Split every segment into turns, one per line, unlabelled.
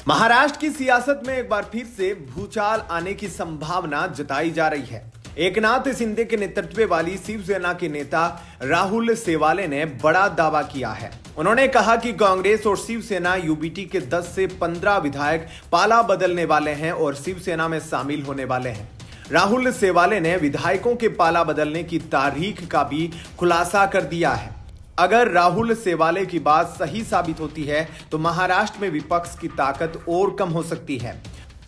महाराष्ट्र की सियासत में एक बार फिर से भूचाल आने की संभावना जताई जा रही है। एकनाथ शिंदे के नेतृत्व वाली शिवसेना के नेता राहुल शेवाले ने बड़ा दावा किया है। उन्होंने कहा कि कांग्रेस और शिवसेना यूबीटी के 10 से 15 विधायक पाला बदलने वाले हैं और शिवसेना में शामिल होने वाले हैं। राहुल शेवाले ने विधायकों के पाला बदलने की तारीख का भी खुलासा कर दिया है। अगर राहुल शेवाले की बात सही साबित होती है तो महाराष्ट्र में विपक्ष की ताकत और कम हो सकती है।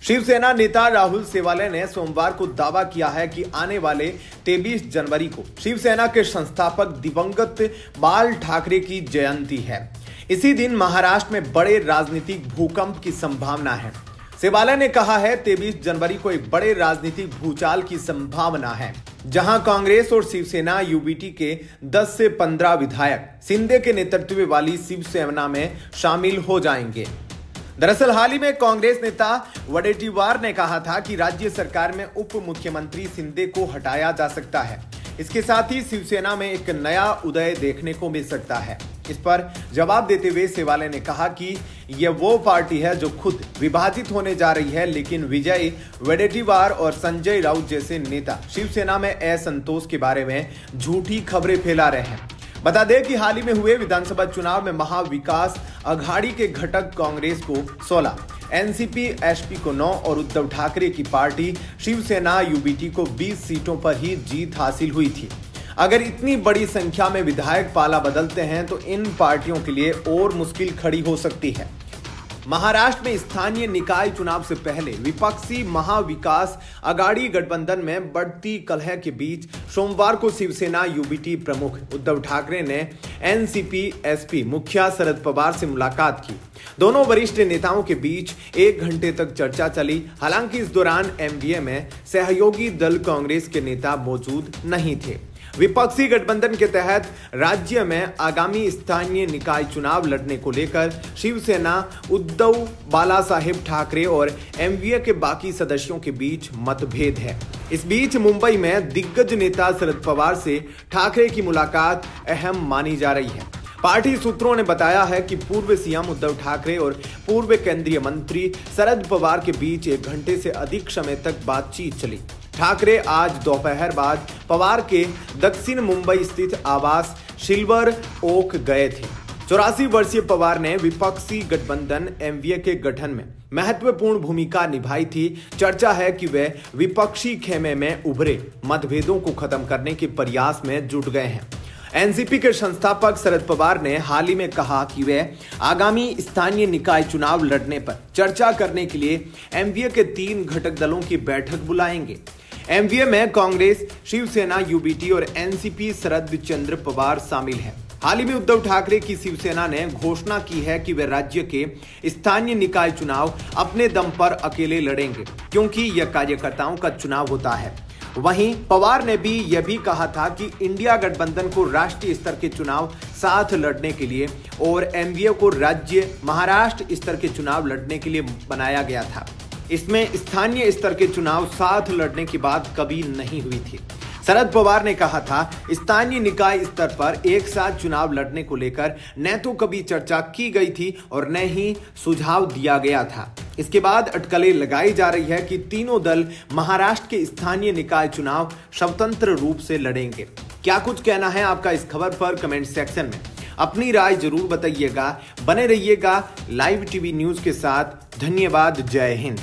शिवसेना नेता राहुल शेवाले ने सोमवार को दावा किया है कि आने वाले 23 जनवरी को शिवसेना के संस्थापक दिवंगत बाल ठाकरे की जयंती है। इसी दिन महाराष्ट्र में बड़े राजनीतिक भूकंप की संभावना है। शेवाले ने कहा है 23 जनवरी को एक बड़े राजनीतिक भूचाल की संभावना है, जहां कांग्रेस और शिवसेना यूबीटी के 10 से 15 विधायक शिंदे के नेतृत्व वाली शिवसेना में शामिल हो जाएंगे। दरअसल हाल ही में कांग्रेस नेता वडेट्टीवार ने कहा था कि राज्य सरकार में उप मुख्यमंत्री शिंदे को हटाया जा सकता है। इसके साथ ही शिवसेना में एक नया उदय देखने को मिल सकता है। इस पर जवाब देते हुए शेवाले ने कहा कि यह वो पार्टी है जो खुद विभाजित होने जा रही है, लेकिन विजय वडेट्टीवार और संजय राउत जैसे नेता शिवसेना में असंतोष के बारे में झूठी खबरें फैला रहे हैं। बता दें कि हाल ही में हुए विधानसभा चुनाव में महाविकास अघाड़ी के घटक कांग्रेस को 16, एनसीपी एसपी को 9 और उद्धव ठाकरे की पार्टी शिवसेना यूबीटी को 20 सीटों पर ही जीत हासिल हुई थी। अगर इतनी बड़ी संख्या में विधायक पाला बदलते हैं तो इन पार्टियों के लिए और मुश्किल खड़ी हो सकती है। महाराष्ट्र में स्थानीय निकाय चुनाव से पहले विपक्षी महाविकास अघाड़ी गठबंधन में बढ़ती कलह के बीच सोमवार को शिवसेना यूबीटी प्रमुख उद्धव ठाकरे ने एनसीपी एसपी मुखिया शरद पवार से मुलाकात की। दोनों वरिष्ठ नेताओं के बीच 1 घंटे तक चर्चा चली। हालांकि इस दौरान एमवीए में सहयोगी दल कांग्रेस के नेता मौजूद नहीं थे। विपक्षी गठबंधन के तहत राज्य में आगामी स्थानीय निकाय चुनाव लड़ने को लेकर शिवसेना उद्धव बाला साहेब ठाकरे और एमवीए के बाकी सदस्यों के बीच मतभेद है। इस बीच मुंबई में दिग्गज नेता शरद पवार से ठाकरे की मुलाकात अहम मानी जा रही है। पार्टी सूत्रों ने बताया है कि पूर्व सीएम उद्धव ठाकरे और पूर्व केंद्रीय मंत्री शरद पवार के बीच 1 घंटे से अधिक समय तक बातचीत चली। ठाकरे आज दोपहर बाद पवार के दक्षिण मुंबई स्थित आवास सिल्वर ओक गए थे। 84 वर्षीय पवार ने विपक्षी गठबंधन एमवीए के गठन में महत्वपूर्ण भूमिका निभाई थी। चर्चा है कि वे विपक्षी खेमे में उभरे मतभेदों को खत्म करने के प्रयास में जुट गए हैं। एनसीपी के संस्थापक शरद पवार ने हाल ही में कहा कि वे आगामी स्थानीय निकाय चुनाव लड़ने पर चर्चा करने के लिए एमवीए के 3 घटक दलों की बैठक बुलाएंगे। एमवीए में कांग्रेस, शिवसेना यूबीटी और एनसीपी शरद चंद्र पवार शामिल हैं। हाल ही में उद्धव ठाकरे की शिवसेना ने घोषणा की है कि वे राज्य के स्थानीय निकाय चुनाव अपने दम पर अकेले लड़ेंगे, क्योंकि यह कार्यकर्ताओं का चुनाव होता है। वहीं पवार ने भी यह भी कहा था कि इंडिया गठबंधन को राष्ट्रीय स्तर के चुनाव साथ लड़ने के लिए और एमवीए को राज्य महाराष्ट्र स्तर के चुनाव लड़ने के लिए बनाया गया था। इसमें स्थानीय स्तर के चुनाव साथ लड़ने की बात कभी नहीं हुई थी। शरद पवार ने कहा था, स्थानीय निकाय स्तर पर एक साथ चुनाव लड़ने को लेकर न तो कभी चर्चा की गई थी और न ही सुझाव दिया गया था। इसके बाद अटकलें लगाई जा रही है कि तीनों दल महाराष्ट्र के स्थानीय निकाय चुनाव स्वतंत्र रूप से लड़ेंगे। क्या कुछ कहना है आपका इस खबर पर कमेंट सेक्शन में अपनी राय जरूर बताइएगा। बने रहिएगा लाइव टीवी न्यूज के साथ। धन्यवाद। जय हिंद।